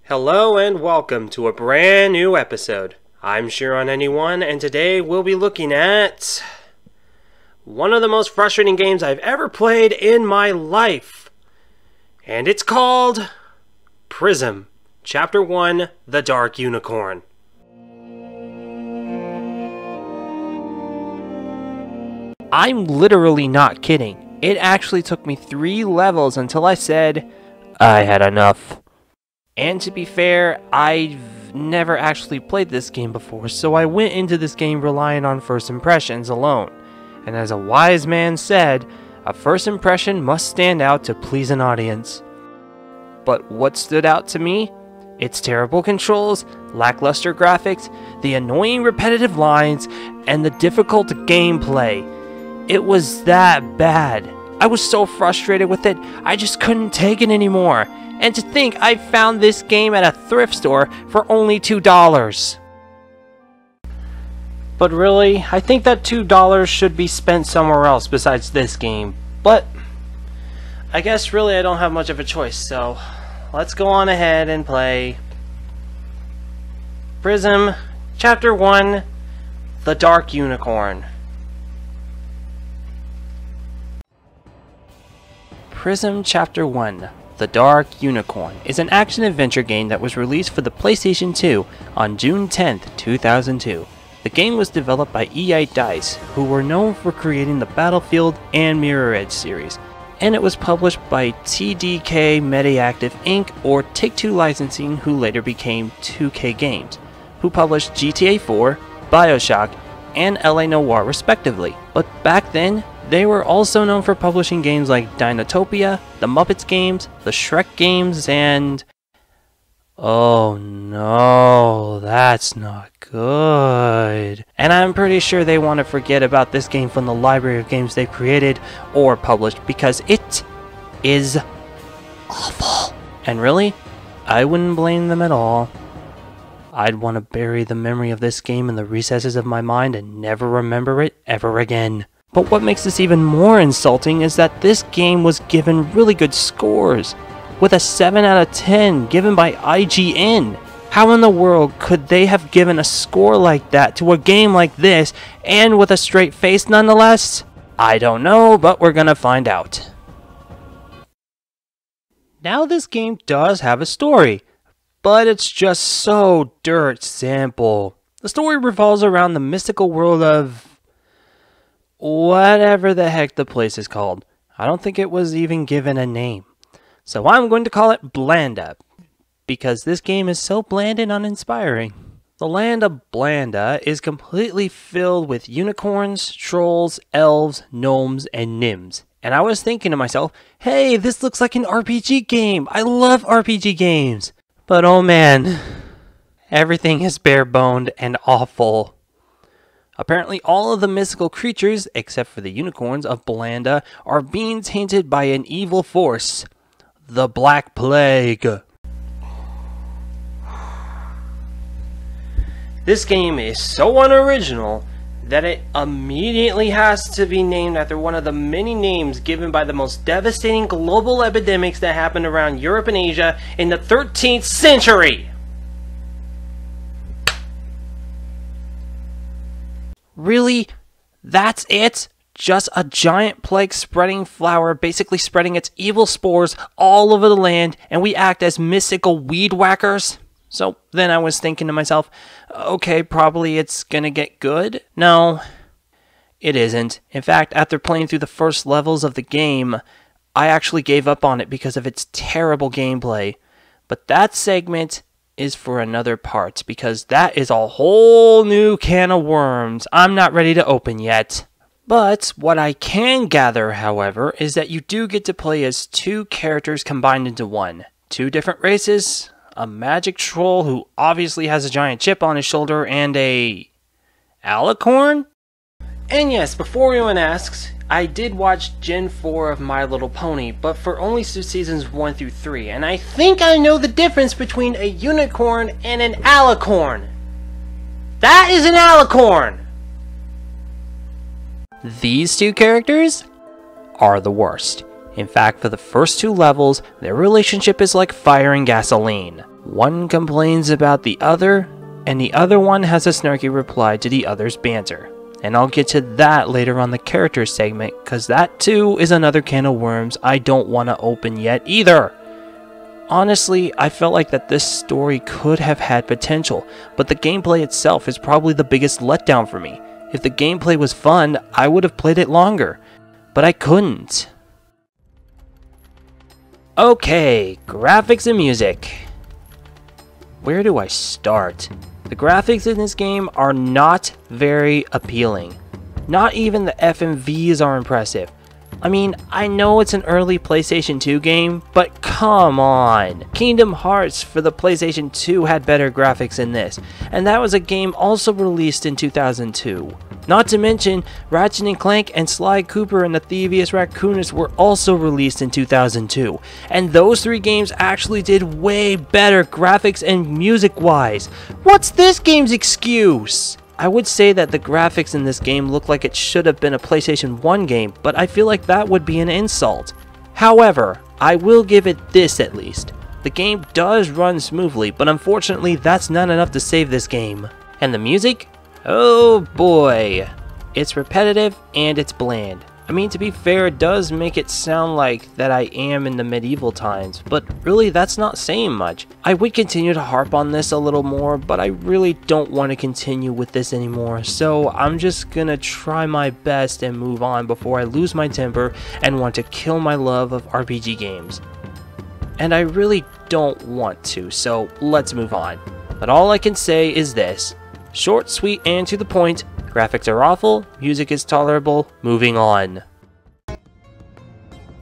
Hello and welcome to a brand new episode. I'm Shiron91 and today we'll be looking at one of the most frustrating games I've ever played in my life. And it's called Pryzm, Chapter 1, The Dark Unicorn. I'm literally not kidding. It actually took me 3 levels until I said, I had enough. And to be fair, I've never actually played this game before, so I went into this game relying on first impressions alone. And as a wise man said, a first impression must stand out to please an audience. But what stood out to me? Its terrible controls, lackluster graphics, the annoying repetitive lines, and the difficult gameplay. It was that bad. I was so frustrated with it, I just couldn't take it anymore. And to think I found this game at a thrift store for only $2. But really, I think that $2 should be spent somewhere else besides this game. But I guess really I don't have much of a choice, so let's go on ahead and play Pryzm, Chapter 1, The Dark Unicorn. Pryzm Chapter 1, The Dark Unicorn is an action-adventure game that was released for the PlayStation 2 on June 10th, 2002. The game was developed by EA DICE, who were known for creating the Battlefield and Mirror Edge series, and it was published by TDK Mediactive Inc. or Take-Two Licensing, who later became 2K Games, who published GTA 4, BioShock, and LA Noire respectively. But back then, they were also known for publishing games like Dinotopia, the Muppets games, the Shrek games, and... oh no, that's not good. And I'm pretty sure they want to forget about this game from the library of games they created or published because it is awful. And really, I wouldn't blame them at all. I'd want to bury the memory of this game in the recesses of my mind and never remember it ever again. But what makes this even more insulting is that this game was given really good scores, with a 7 out of 10 given by IGN. How in the world could they have given a score like that to a game like this, and with a straight face nonetheless? I don't know, but we're gonna find out. Now this game does have a story, but it's just so dirt simple. The story revolves around the mystical world of... whatever the heck the place is called. I don't think it was even given a name. So I'm going to call it Blanda, because this game is so bland and uninspiring. The land of Blanda is completely filled with unicorns, trolls, elves, gnomes, and nymphs. And I was thinking to myself, hey, this looks like an RPG game. I love RPG games. But oh man, everything is bare-boned and awful. Apparently all of the mystical creatures, except for the unicorns of Blanda, are being tainted by an evil force, the Black Plague. This game is so unoriginal that it immediately has to be named after one of the many names given by the most devastating global epidemics that happened around Europe and Asia in the 13th century. Really? That's it? Just a giant plague spreading flower, basically spreading its evil spores all over the land, and we act as mystical weed whackers? So then I was thinking to myself, okay, probably it's gonna get good? No, it isn't. In fact, after playing through the first levels of the game, I actually gave up on it because of its terrible gameplay. But that segment is for another part, because that is a whole new can of worms I'm not ready to open yet. But what I can gather, however, is that you do get to play as 2 characters combined into one. 2 different races, a magic troll who obviously has a giant chip on his shoulder, and a... alicorn? And yes, before anyone asks, I did watch Gen 4 of My Little Pony, but for only seasons 1 through 3, and I think I know the difference between a unicorn and an alicorn. That is an alicorn! These 2 characters are the worst. In fact, for the first 2 levels, their relationship is like fire and gasoline. One complains about the other, and the other one has a snarky reply to the other's banter. And I'll get to that later on the character segment, cause that too is another can of worms I don't want to open yet either. Honestly, I felt like that this story could have had potential, but the gameplay itself is probably the biggest letdown for me. If the gameplay was fun, I would have played it longer, but I couldn't. Okay, graphics and music. Where do I start? The graphics in this game are not very appealing. Not even the FMVs are impressive. I mean, I know it's an early PlayStation 2 game, but come on! Kingdom Hearts for the PlayStation 2 had better graphics than this, and that was a game also released in 2002. Not to mention, Ratchet & Clank and Sly Cooper and the Thievius Raccoonus were also released in 2002, and those three games actually did way better graphics and music-wise. What's this game's excuse? I would say that the graphics in this game look like it should have been a PlayStation 1 game, but I feel like that would be an insult. However, I will give it this at least. The game does run smoothly, but unfortunately that's not enough to save this game. And the music? Oh boy. It's repetitive and it's bland. I mean, to be fair, it does make it sound like that I am in the medieval times, but really that's not saying much. I would continue to harp on this a little more, but I really don't want to continue with this anymore, so I'm just gonna try my best and move on before I lose my temper and want to kill my love of RPG games. And I really don't want to, so let's move on. But all I can say is this: short, sweet, and to the point. Graphics are awful, music is tolerable, moving on.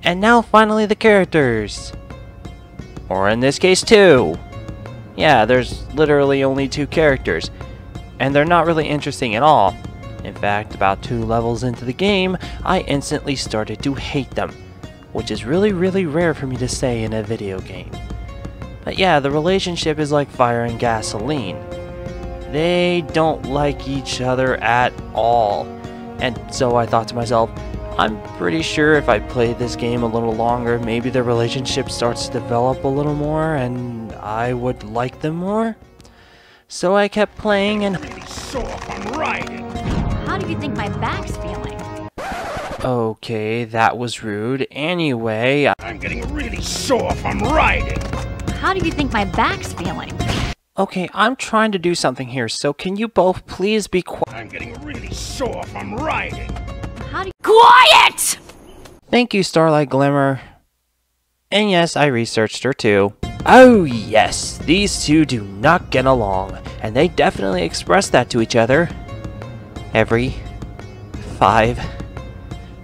And now finally the characters. Or in this case, two. Yeah, there's literally only two characters, and they're not really interesting at all. In fact, about 2 levels into the game, I instantly started to hate them, which is really rare for me to say in a video game. But yeah, the relationship is like fire and gasoline. They don't like each other at all. And so I thought to myself, I'm pretty sure if I play this game a little longer, maybe their relationship starts to develop a little more and I would like them more. So I kept playing and really sore from riding. How do you think my back's feeling? Okay, that was rude. Anyway, I'm getting really sore from riding. How do you think my back's feeling? Okay, I'm trying to do something here, so can you both please be quiet? I'm getting really sore from riding. How do you— Quiet! Thank you, Starlight Glimmer. And yes, I researched her too. Oh yes, these two do not get along, and they definitely express that to each other. Every 5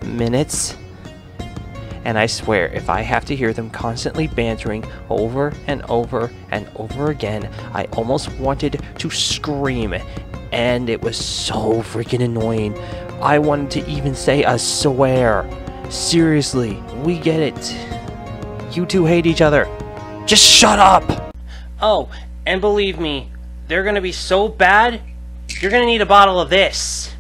minutes. And I swear, if I have to hear them constantly bantering over and over and over again, I almost wanted to scream, and it was so freaking annoying. I wanted to even say a swear. Seriously, we get it. You two hate each other. Just shut up! Oh, and believe me, they're gonna be so bad, you're gonna need a bottle of this.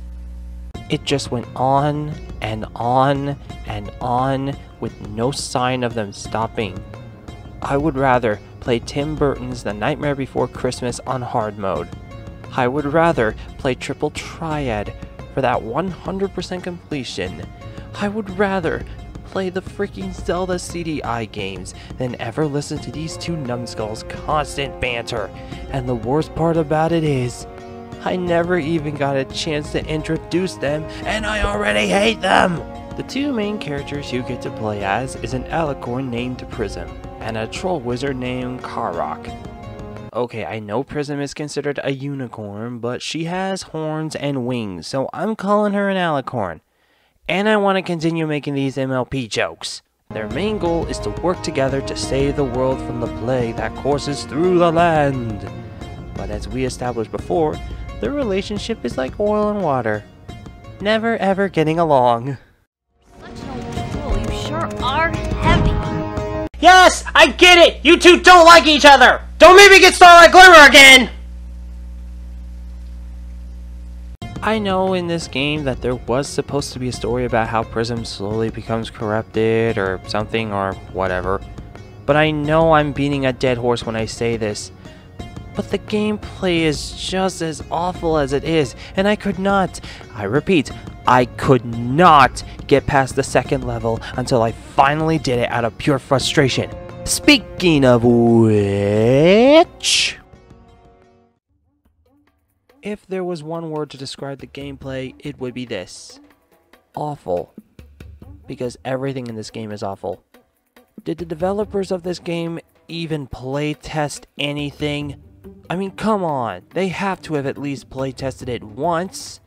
It just went on and on and on with no sign of them stopping. I would rather play Tim Burton's The Nightmare Before Christmas on hard mode. I would rather play Triple Triad for that 100% completion. I would rather play the freaking Zelda CDI games than ever listen to these two numbskulls' constant banter. And the worst part about it is, I never even got a chance to introduce them, and I already hate them! The two main characters you get to play as is an alicorn named Pryzm, and a troll wizard named Karok. Okay, I know Pryzm is considered a unicorn, but she has horns and wings, so I'm calling her an alicorn. And I want to continue making these MLP jokes. Their main goal is to work together to save the world from the plague that courses through the land. But as we established before, their relationship is like oil and water. Never ever getting along. Such an old fool, you sure are heavy. Yes, I get it! You two don't like each other! Don't make me get Starlight Glimmer again! I know in this game that there was supposed to be a story about how Pryzm slowly becomes corrupted or something or whatever. but I know I'm beating a dead horse when I say this. But the gameplay is just as awful as it is, and I could not, I repeat, I could not get past the second level until I finally did it out of pure frustration. Speaking of which, if there was one word to describe the gameplay, it would be this. Awful. Because everything in this game is awful. Did the developers of this game even play test anything? I mean, come on. They have to have at least play tested it once.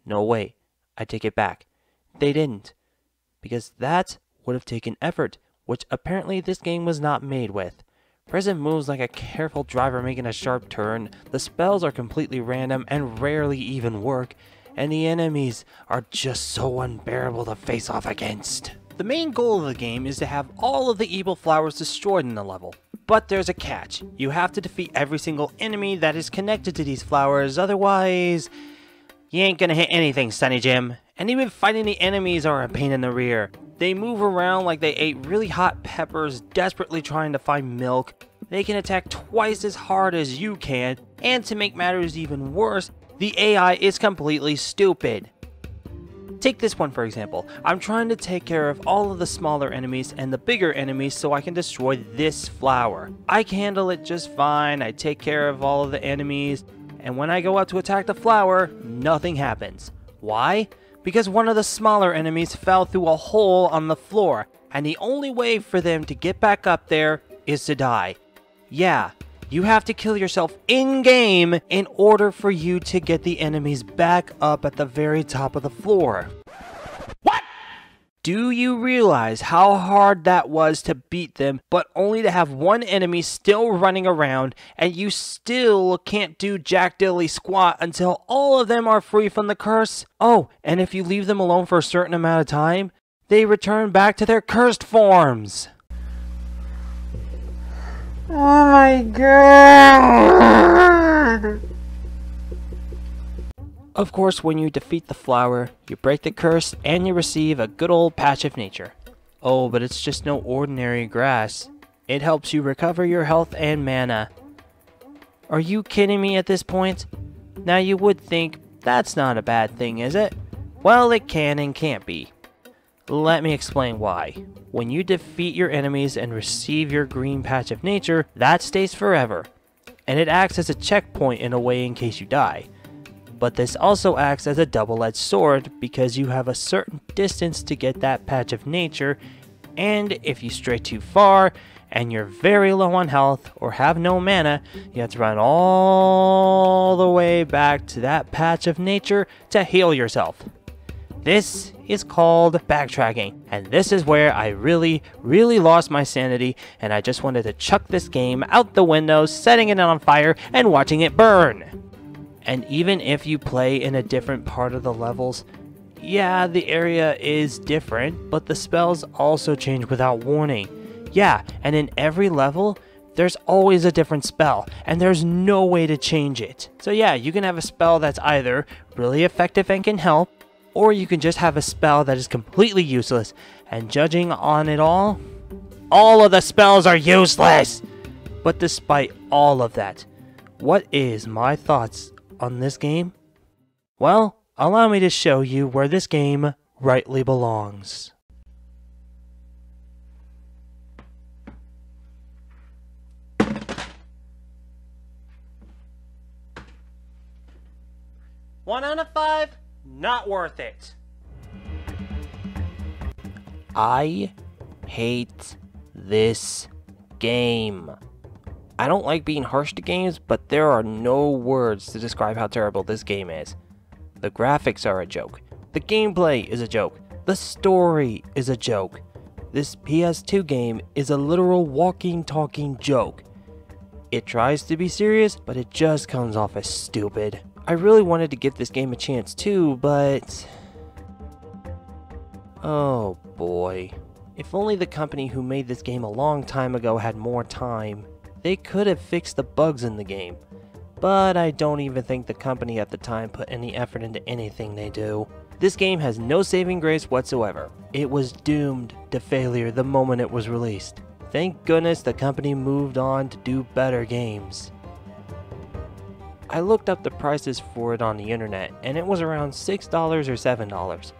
No way. I take it back. They didn't. Because that would have taken effort, which apparently this game was not made with. Pryzm moves like a careful driver making a sharp turn, the spells are completely random and rarely even work, and the enemies are just so unbearable to face off against. The main goal of the game is to have all of the evil flowers destroyed in the level. But there's a catch. You have to defeat every single enemy that is connected to these flowers, otherwise you ain't gonna hit anything, Sonny Jim. And even fighting the enemies are a pain in the rear. They move around like they ate really hot peppers, desperately trying to find milk. They can attack twice as hard as you can, and to make matters even worse, the AI is completely stupid. Take this one for example. I'm trying to take care of all of the smaller enemies and the bigger enemies so I can destroy this flower. I can handle it just fine, I take care of all of the enemies, and when I go up to attack the flower, nothing happens. Why? Because one of the smaller enemies fell through a hole on the floor, and the only way for them to get back up there is to die. Yeah, you have to kill yourself in-game in order for you to get the enemies back up at the very top of the floor. What? Do you realize how hard that was to beat them, but only to have one enemy still running around, and you still can't do jack dilly squat until all of them are free from the curse? Oh, and if you leave them alone for a certain amount of time, they return back to their cursed forms. Oh my god! Of course, when you defeat the flower, you break the curse and you receive a good old patch of nature. Oh, but it's just no ordinary grass. It helps you recover your health and mana. Are you kidding me at this point? Now you would think that's not a bad thing, is it? Well, it can and can't be. Let me explain why. When you defeat your enemies and receive your green patch of nature, that stays forever. And it acts as a checkpoint in a way in case you die. But this also acts as a double-edged sword because you have a certain distance to get that patch of nature, and if you stray too far and you're very low on health or have no mana, you have to run all the way back to that patch of nature to heal yourself. This is called backtracking, and this is where I really lost my sanity, and I just wanted to chuck this game out the window, setting it on fire and watching it burn. And even if you play in a different part of the levels, yeah, the area is different, but the spells also change without warning. Yeah, and in every level, there's always a different spell, and there's no way to change it. So yeah, you can have a spell that's either really effective and can help, or you can just have a spell that is completely useless, and judging on it all of the spells are useless! But despite all of that, what is my thoughts on this game? Well, allow me to show you where this game rightly belongs. One out of 5, not worth it. I hate this game. I don't like being harsh to games, but there are no words to describe how terrible this game is. The graphics are a joke. The gameplay is a joke. The story is a joke. This PS2 game is a literal walking, talking joke. It tries to be serious, but it just comes off as stupid. I really wanted to give this game a chance too, but... oh boy. If only the company who made this game a long time ago had more time, they could have fixed the bugs in the game. But I don't even think the company at the time put any effort into anything they do. This game has no saving grace whatsoever. It was doomed to failure the moment it was released. Thank goodness the company moved on to do better games. I looked up the prices for it on the internet, and it was around $6 or $7.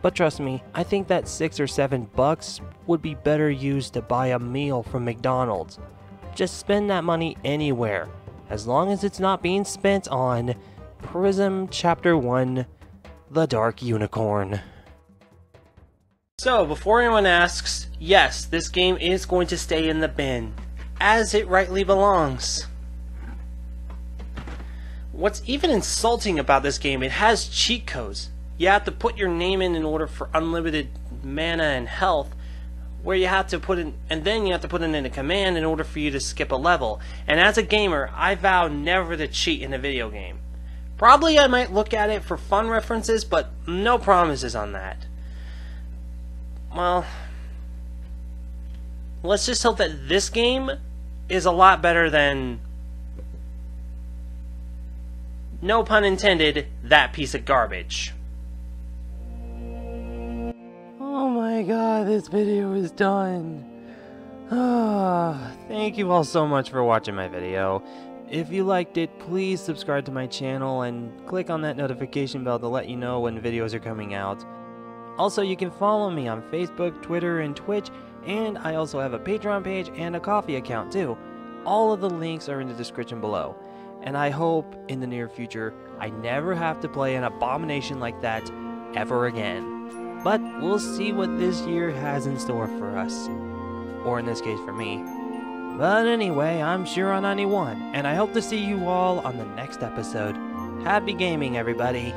But trust me, I think that $6 or $7 would be better used to buy a meal from McDonald's. Just spend that money anywhere, as long as it's not being spent on Pryzm Chapter 1, The Dark Unicorn. So, before anyone asks, yes, this game is going to stay in the bin, as it rightly belongs. What's even insulting about this game, it has cheat codes. You have to put your name in order for unlimited mana and health, where you have to put in, and then you have to put in a command in order for you to skip a level. And as a gamer, I vow never to cheat in a video game. Probably I might look at it for fun references, but no promises on that. Well, let's just hope that this game is a lot better than, no pun intended, that piece of garbage. Oh my god, this video is done. Thank you all so much for watching my video. If you liked it, please subscribe to my channel and click on that notification bell to let you know when videos are coming out. Also, you can follow me on Facebook, Twitter, and Twitch, and I also have a Patreon page and a Ko-fi account too. All of the links are in the description below. And I hope in the near future I never have to play an abomination like that ever again. But we'll see what this year has in store for us. Or in this case for me. But anyway, I'm Shiron91, and I hope to see you all on the next episode. Happy gaming, everybody!